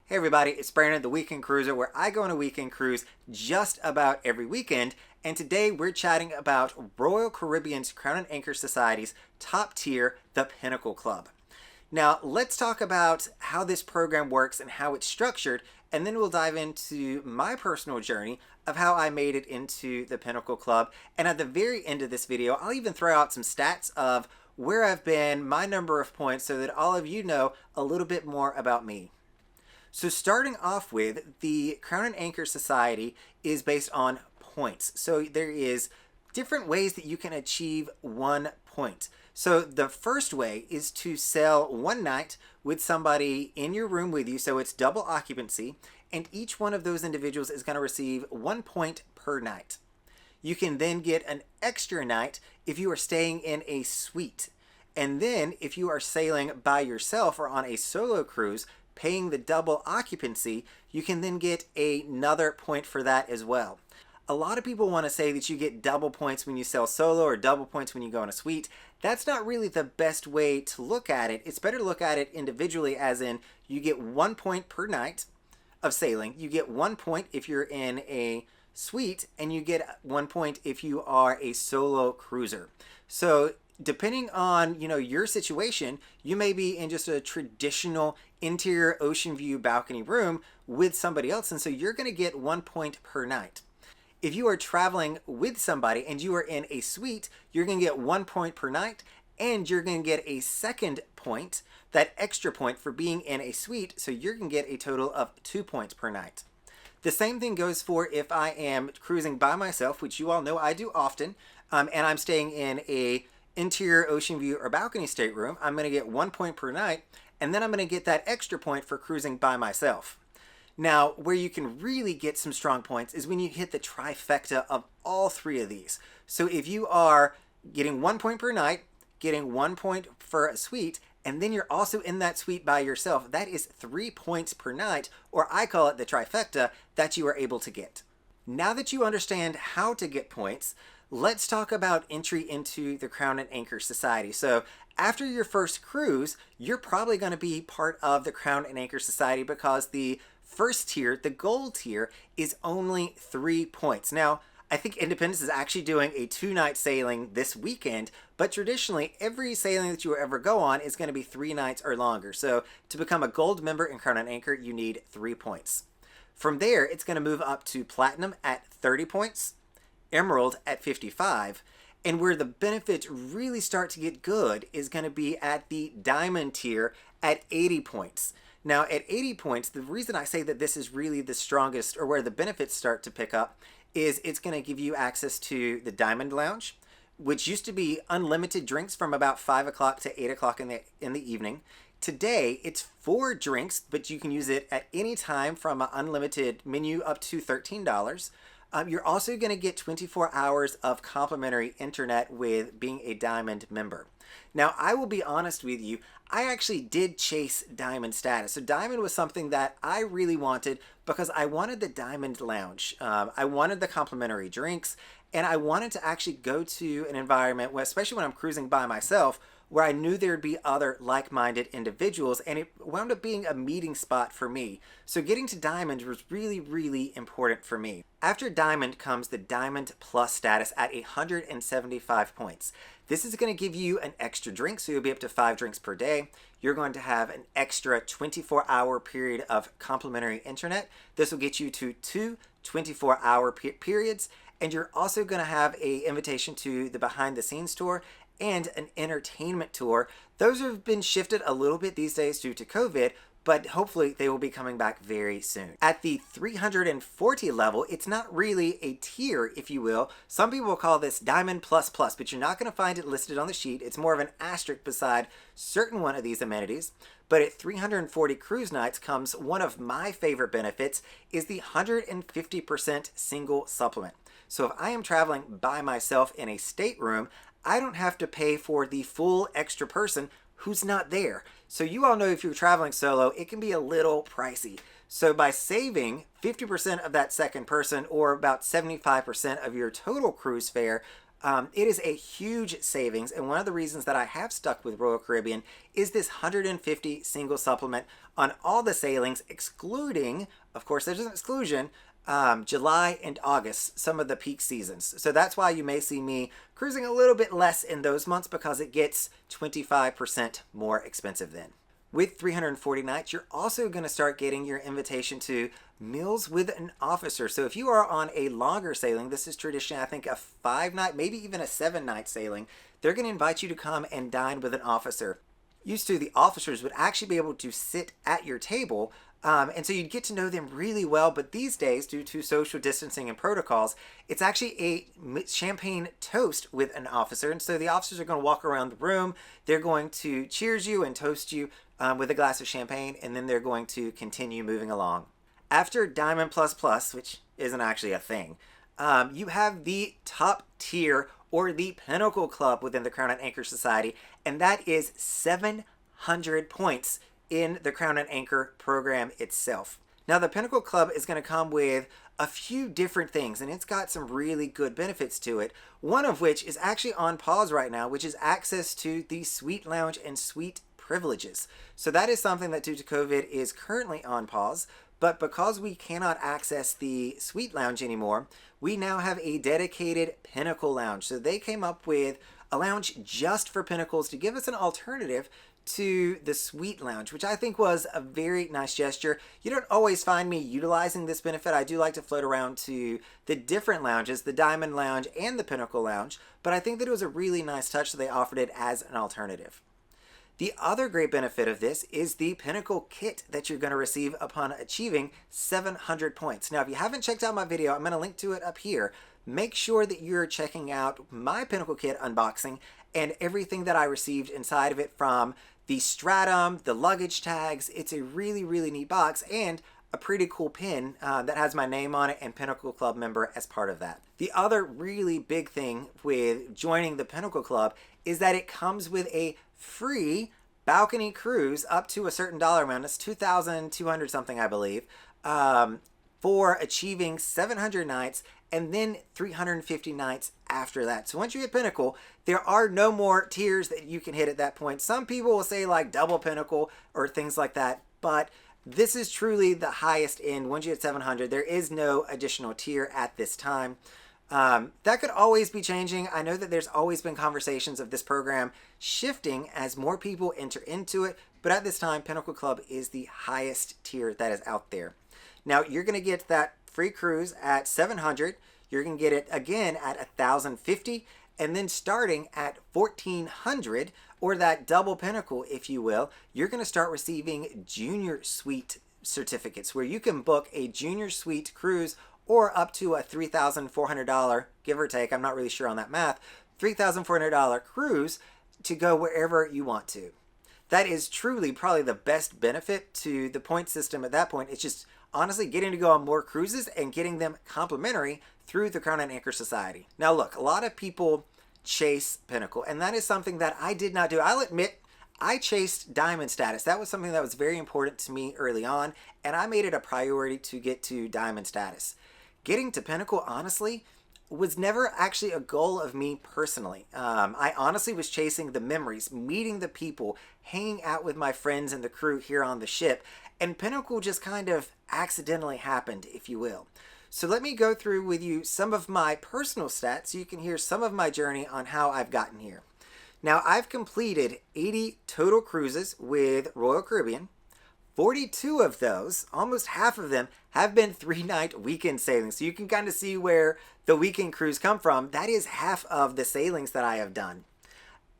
Hey everybody, it's Brandon, the Weekend Cruiser, where I go on a weekend cruise just about every weekend. And today we're chatting about Royal Caribbean's Crown and Anchor Society's top tier, the Pinnacle Club. Now, let's talk about how this program works and how it's structured, and then we'll dive into my personal journey of how I made it into the Pinnacle Club. And at the very end of this video, I'll even throw out some stats of where I've been, my number of points, so that all of you know a little bit more about me. So starting off with, the Crown and Anchor Society is based on points. So there is different ways that you can achieve 1 point. So the first way is to sail one night with somebody in your room with you, so it's double occupancy, and each one of those individuals is going to receive 1 point per night. You can then get an extra night if you are staying in a suite. And then if you are sailing by yourself or on a solo cruise, paying the double occupancy, you can then get another point for that as well. A lot of people want to say that you get double points when you sail solo or double points when you go in a suite. That's not really the best way to look at it. It's better to look at it individually, as in you get 1 point per night of sailing. You get 1 point if you're in a suite, and you get 1 point if you are a solo cruiser. So depending on your situation, you may be in just a traditional interior ocean view balcony room with somebody else, and so you're going to get 1 point per night. If you are traveling with somebody and you are in a suite, you're going to get 1 point per night, and you're going to get a second point, that extra point for being in a suite, so you're going to get a total of 2 points per night. The same thing goes for if I am cruising by myself, which you all know I do often, and I'm staying in a interior ocean view or balcony stateroom. I'm going to get 1 point per night, and then I'm going to get that extra point for cruising by myself. Now, where you can really get some strong points is when you hit the trifecta of all three of these. So if you are getting 1 point per night, getting 1 point for a suite, and then you're also in that suite by yourself, that is 3 points per night, or I call it the trifecta, that you are able to get. Now that you understand how to get points, let's talk about entry into the Crown and Anchor Society. So after your first cruise, you're probably going to be part of the Crown and Anchor Society because the first tier, the gold tier, is only 3 points. Now, I think Independence is actually doing a 2-night sailing this weekend, but traditionally every sailing that you will ever go on is going to be 3 nights or longer. So to become a gold member in Crown and Anchor, you need 3 points. From there, it's going to move up to Platinum at 30 points, Emerald at 55, and where the benefits really start to get good is going to be at the Diamond tier at 80 points. Now, at 80 points, the reason I say that this is really the strongest, or where the benefits start to pick up, is it's going to give you access to the Diamond Lounge, which used to be unlimited drinks from about 5 o'clock to 8 o'clock in the evening. Today, it's 4 drinks, but you can use it at any time from an unlimited menu up to $13. You're also going to get 24 hours of complimentary internet with being a Diamond member. Now, I will be honest with you, I actually did chase Diamond status. So Diamond was something that I really wanted because I wanted the Diamond Lounge. I wanted the complimentary drinks, and I wanted to actually go to an environment where, especially when I'm cruising by myself, where I knew there'd be other like-minded individuals, and it wound up being a meeting spot for me. So getting to Diamond was really, really important for me. After Diamond comes the Diamond Plus status at 175 points. This is going to give you an extra drink, so you'll be up to 5 drinks per day. You're going to have an extra 24-hour period of complimentary internet. This will get you to 2 24-hour periods, and you're also going to have an invitation to the behind-the-scenes tour and an entertainment tour. Those have been shifted a little bit these days due to COVID, but hopefully they will be coming back very soon. At the 340 level, it's not really a tier, if you will. Some people will call this Diamond Plus Plus, but you're not going to find it listed on the sheet. It's more of an asterisk beside certain one of these amenities. But at 340 cruise nights comes one of my favorite benefits, is the 150% single supplement. So if I am traveling by myself in a stateroom, I don't have to pay for the full extra person who's not there. So you all know if you're traveling solo, it can be a little pricey. So by saving 50% of that second person, or about 75% of your total cruise fare, It is a huge savings, and one of the reasons that I have stuck with Royal Caribbean is this 150 single supplement on all the sailings, excluding, of course, there's an exclusion, July and August, some of the peak seasons. So that's why you may see me cruising a little bit less in those months, because it gets 25% more expensive then. With 340 nights, you're also going to start getting your invitation to meals with an officer. So if you are on a longer sailing, this is traditionally, I think, a 5-night, maybe even a 7-night sailing, they're going to invite you to come and dine with an officer. Used to, the officers would actually be able to sit at your table, and so you'd get to know them really well. But these days, due to social distancing and protocols, it's actually a champagne toast with an officer. And so the officers are going to walk around the room. They're going to cheers you and toast you with a glass of champagne, and then they're going to continue moving along. After Diamond Plus Plus, which isn't actually a thing, you have the top tier, or the Pinnacle Club, within the Crown and Anchor Society, and that is 700 points in the Crown and Anchor program itself. Now, the Pinnacle Club is going to come with a few different things, and it's got some really good benefits to it, one of which is actually on pause right now, which is access to the suite lounge and suite privileges. So that is something that, due to COVID, is currently on pause. But because we cannot access the suite lounge anymore, we now have a dedicated Pinnacle lounge. So they came up with a lounge just for Pinnacles to give us an alternative to the suite lounge, which I think was a very nice gesture. You don't always find me utilizing this benefit. I do like to float around to the different lounges, the Diamond Lounge and the Pinnacle Lounge, but I think that it was a really nice touch that they offered it as an alternative. The other great benefit of this is the Pinnacle kit that you're going to receive upon achieving 700 points. Now, if you haven't checked out my video, I'm going to link to it up here. Make sure that you're checking out my Pinnacle kit unboxing and everything that I received inside of it, from the stratum, the luggage tags. It's a really, really neat box, and a pretty cool pin that has my name on it and Pinnacle Club member as part of that. The other really big thing with joining the Pinnacle Club is that it comes with a free balcony cruise up to a certain dollar amount. It's $2,200 something, I believe, for achieving 700 nights and then 350 nights after that. So once you hit Pinnacle, there are no more tiers that you can hit at that point. Some people will say like double Pinnacle or things like that, but this is truly the highest end. Once you hit 700, there is no additional tier at this time. That could always be changing. I know that there's always been conversations of this program shifting as more people enter into it, but at this time, Pinnacle Club is the highest tier that is out there. Now, you're going to get that free cruise at 700. You're going to get it again at 1,050, and then starting at 1,400, or that double Pinnacle, if you will, you're going to start receiving junior suite certificates, where you can book a junior suite cruise, or up to a $3,400, give or take, I'm not really sure on that math, $3,400 cruise to go wherever you want to. That is truly probably the best benefit to the point system at that point. It's just honestly getting to go on more cruises and getting them complimentary through the Crown and Anchor Society. Now look, a lot of people chase Pinnacle, and that is something that I did not do. I'll admit, I chased Diamond status. That was something that was very important to me early on, and I made it a priority to get to Diamond status. Getting to Pinnacle, honestly, was never actually a goal of me personally. I honestly was chasing the memories, meeting the people, hanging out with my friends and the crew here on the ship, and Pinnacle just kind of accidentally happened, if you will. So let me go through with you some of my personal stats so you can hear some of my journey on how I've gotten here. Now, I've completed 80 total cruises with Royal Caribbean. 42 of those, almost half of them, have been 3-night weekend sailings. So you can kind of see where the weekend cruise come from. That is half of the sailings that I have done.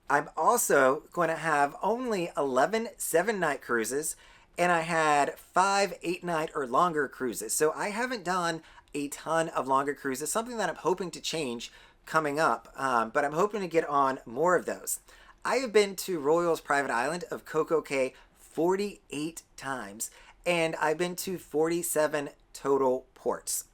I'm also going to have only 11 7-night cruises, and I had 5 8-night or longer cruises. So I haven't done a ton of longer cruises, something that I'm hoping to change coming up, but I'm hoping to get on more of those. I have been to Royal's private island of Coco Cay 48 times, and I've been to 47 total ports.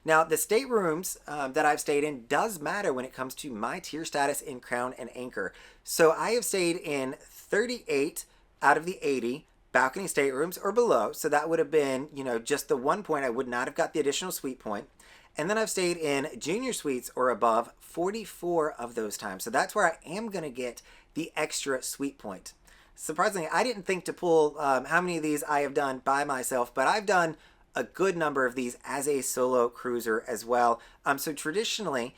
Now, the staterooms that I've stayed in does matter when it comes to my tier status in Crown and Anchor. So I have stayed in 38 out of the 80 balcony staterooms or below. So that would have been, just the 1 point. I would not have got the additional suite point. And then I've stayed in junior suites or above 44 of those times. So that's where I am going to get the extra sweet point. Surprisingly, I didn't think to pull how many of these I have done by myself, but I've done a good number of these as a solo cruiser as well. So traditionally,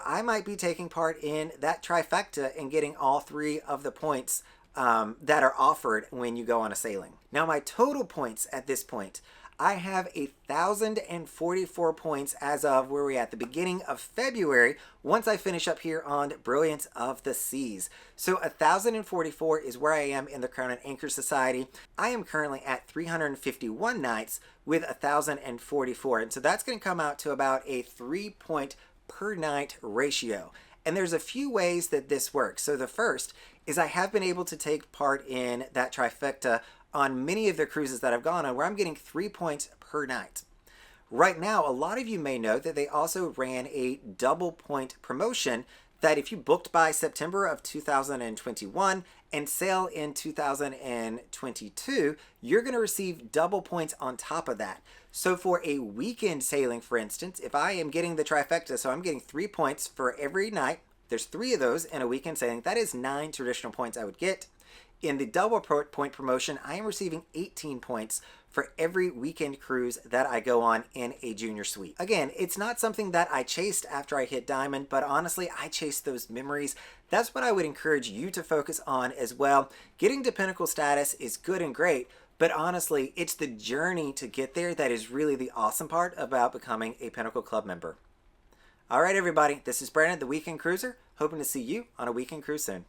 I might be taking part in that trifecta and getting all three of the points that are offered when you go on a sailing. Now, my total points at this point, I have 1,044 points as of where we're at the beginning of February once I finish up here on Brilliance of the Seas. So 1,044 is where I am in the Crown and Anchor Society. I am currently at 351 nights with 1,044. And so that's going to come out to about a 3-point per night ratio. And there's a few ways that this works. So the first is I have been able to take part in that trifecta on many of the cruises that I've gone on where I'm getting 3 points per night. Right now, a lot of you may know that they also ran a double point promotion that if you booked by September of 2021 and sail in 2022, you're going to receive double points on top of that. So for a weekend sailing, for instance, if I am getting the trifecta, so I'm getting 3 points for every night, there's 3 of those in a weekend sailing, that is 9 traditional points I would get. In the double point promotion, I am receiving 18 points for every weekend cruise that I go on in a junior suite. Again, it's not something that I chased after I hit Diamond, but honestly, I chased those memories. That's what I would encourage you to focus on as well. Getting to Pinnacle status is good and great, but honestly, it's the journey to get there that is really the awesome part about becoming a Pinnacle Club member. All right, everybody, this is Brandon, the Weekend Cruiser, hoping to see you on a weekend cruise soon.